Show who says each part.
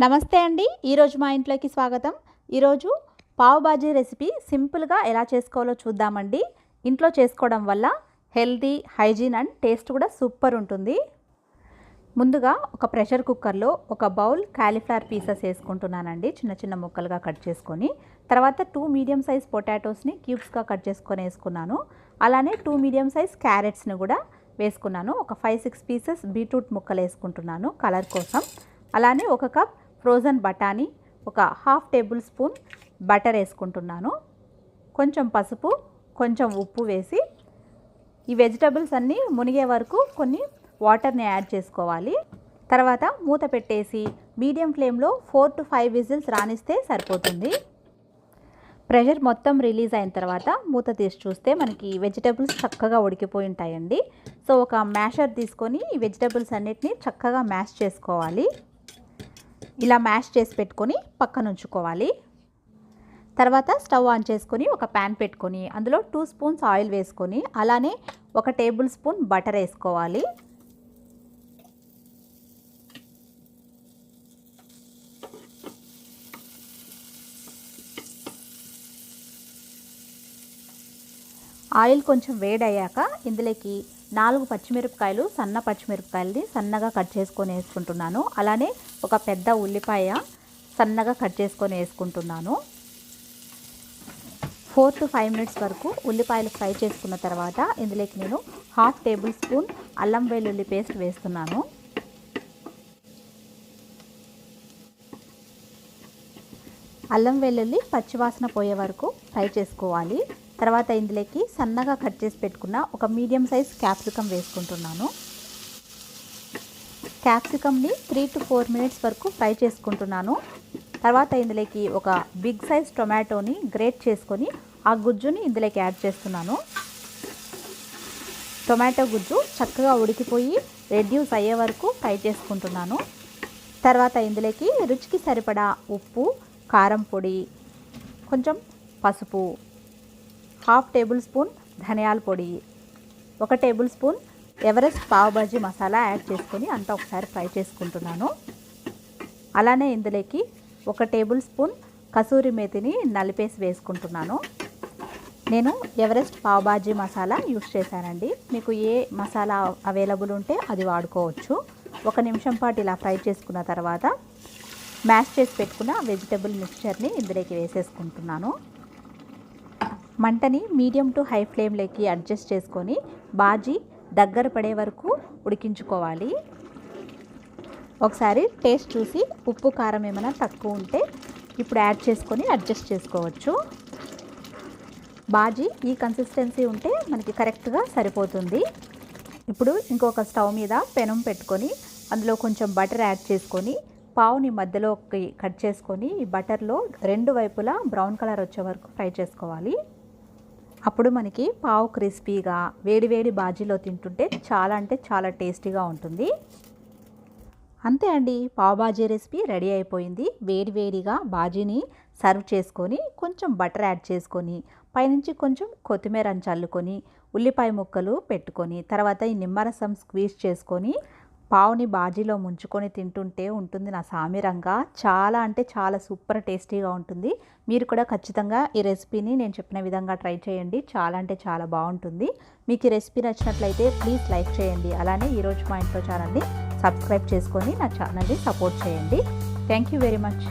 Speaker 1: నమస్తే అండి. ఈరోజు మా ఇంట్లోకి స్వాగతం. ఈరోజు పావ్ బాజీ రెసిపీ సింపుల్గా ఎలా చేసుకోవాలో చూద్దామండి. ఇంట్లో చేసుకోవడం వల్ల హెల్తీ, హైజీన్ అండ్ టేస్ట్ కూడా సూపర్ ఉంటుంది. ముందుగా ఒక ప్రెషర్ కుక్కర్లో ఒక బౌల్ కాలీఫ్లవర్ పీసెస్ వేసుకుంటున్నానండి, చిన్న చిన్న ముక్కలుగా కట్ చేసుకొని. తర్వాత 2 మీడియం సైజ్ పొటాటోస్ని క్యూబ్స్గా కట్ చేసుకొని వేసుకున్నాను. అలానే 2 మీడియం సైజ్ క్యారెట్స్ని కూడా వేసుకున్నాను. ఒక 5-6 పీసెస్ బీట్రూట్ ముక్కలు వేసుకుంటున్నాను కలర్ కోసం. అలానే 1 కప్ ఫ్రోజన్ బఠానీ, ఒక 1/2 టేబుల్ స్పూన్ బటర్ వేసుకుంటున్నాను. కొంచెం పసుపు, కొంచెం ఉప్పు వేసి ఈ వెజిటబుల్స్ అన్నీ మునిగే వరకు కొన్ని వాటర్ని యాడ్ చేసుకోవాలి. తర్వాత మూత పెట్టేసి మీడియం ఫ్లేమ్లో 4 to 5 విజిల్స్ రానిస్తే సరిపోతుంది. ప్రెషర్ మొత్తం రిలీజ్ అయిన తర్వాత మూత తీసి చూస్తే మనకి వెజిటబుల్స్ చక్కగా ఉడికిపోయి ఉంటాయండి. సో ఒక మ్యాషర్ తీసుకొని ఈ వెజిటబుల్స్ అన్నిటిని చక్కగా మ్యాష్ చేసుకోవాలి. ఇలా మ్యాష్ చేసి పెట్టుకొని పక్కన ఉంచుకోవాలి. తర్వాత స్టవ్ ఆన్ చేసుకొని ఒక ప్యాన్ పెట్టుకొని అందులో 2 స్పూన్స్ ఆయిల్ వేసుకొని అలానే 1 టేబుల్ స్పూన్ బటర్ వేసుకోవాలి. ఆయిల్ కొంచెం వేడయ్యాక ఇందులోకి 4 పచ్చిమిరపకాయలు, సన్న పచ్చిమిరపకాయలని సన్నగా కట్ చేసుకొని వేసుకుంటున్నాను. అలానే ఒక పెద్ద ఉల్లిపాయ సన్నగా కట్ చేసుకొని వేసుకుంటున్నాను. 4 to 5 మినిట్స్ వరకు ఉల్లిపాయలు ఫ్రై చేసుకున్న తర్వాత ఇందులోకి నేను 1/2 టేబుల్ స్పూన్ అల్లం వెల్లుల్లి పేస్ట్ వేస్తున్నాను. అల్లం వెల్లుల్లి పచ్చివాసన పోయే వరకు ఫ్రై చేసుకోవాలి. తర్వాత ఇందులోకి సన్నగా కట్ చేసి పెట్టుకున్న ఒక మీడియం సైజ్ క్యాప్సికమ్ వేసుకుంటున్నాను. క్యాప్సికమ్ని 3 to 4 మినిట్స్ వరకు ఫ్రై చేసుకుంటున్నాను. తర్వాత ఇందులోకి ఒక బిగ్ సైజ్ టొమాటోని గ్రేట్ చేసుకొని ఆ గుజ్జుని ఇందులోకి యాడ్ చేస్తున్నాను. టొమాటో గుజ్జు చక్కగా ఉడికిపోయి రెడ్యూస్ అయ్యే వరకు ఫ్రై చేసుకుంటున్నాను. తర్వాత ఇందులోకి రుచికి సరిపడా ఉప్పు, కారం పొడి, కొంచెం పసుపు, 1/2 టేబుల్ స్పూన్ ధనియాల పొడి, 1 tablespoon Everest pav bhaji masala add చేసుకొని అంతా ఒకసారి ఫ్రై చేసుకుంటున్నాను. అలానే ఇందులోకి 1 టేబుల్ స్పూన్ కసూరి మేతిని నలిపేసి వేసుకుంటున్నాను. నేను ఎవరెస్ట్ పావ్ బాజీ మసాలా యూస్ చేశానండి. మీకు ఏ మసాలా అవైలబుల్ ఉంటే అది వాడుకోవచ్చు. 1 నిమిషం పాటు ఇలా ఫ్రై చేసుకున్న తర్వాత మ్యాష్ చేసి పెట్టుకున్న వెజిటబుల్ మిక్చర్ని ఇందులోకి వేసేసుకుంటున్నాను. మంటని మీడియం టు హై ఫ్లేమ్లోకి అడ్జస్ట్ చేసుకొని బాజీ దగ్గర పడే వరకు ఉడికించుకోవాలి. ఒకసారి టేస్ట్ చూసి ఉప్పు, కారం ఏమైనా తక్కువ ఉంటే ఇప్పుడు యాడ్ చేసుకొని అడ్జస్ట్ చేసుకోవచ్చు. బాజీ ఈ కన్సిస్టెన్సీ ఉంటే మనకి కరెక్ట్గా సరిపోతుంది. ఇప్పుడు ఇంకొక స్టవ్ మీద పెనం పెట్టుకొని అందులో కొంచెం బటర్ యాడ్ చేసుకొని పావుని మధ్యలోకి కట్ చేసుకొని ఈ బటర్లో 2 వైపులా బ్రౌన్ కలర్ వచ్చే వరకు ఫ్రై చేసుకోవాలి. అప్పుడు మనకి పావు క్రిస్పీగా వేడివేడి బాజీలో తింటుంటే చాలా అంటే చాలా టేస్టీగా ఉంటుంది. అంతే అండి, పావ్ బాజీ రెసిపీ రెడీ అయిపోయింది. వేడివేడిగా బాజీని సర్వ్ చేసుకొని కొంచెం బటర్ యాడ్ చేసుకొని పైనుంచి కొంచెం కొత్తిమీర చల్లుకొని ఉల్లిపాయ ముక్కలు పెట్టుకొని తర్వాత ఈ నిమ్మరసం స్క్వీజ్ చేసుకొని పావుని బాజీలో ముంచుకొని తింటుంటే ఉంటుంది నా సామిరంగా. చాలా అంటే చాలా సూపర్ టేస్టీగా ఉంటుంది. మీరు కూడా ఖచ్చితంగా ఈ రెసిపీని నేను చెప్పిన విధంగా ట్రై చేయండి. చాలా అంటే చాలా బాగుంటుంది. మీకు ఈ రెసిపీ నచ్చినట్లయితే ప్లీజ్ లైక్ చేయండి. అలానే ఈరోజు మా ఇంట్లో ఛానల్ని సబ్స్క్రైబ్ చేసుకొని నా ఛానల్ని సపోర్ట్ చేయండి. Thank you very much.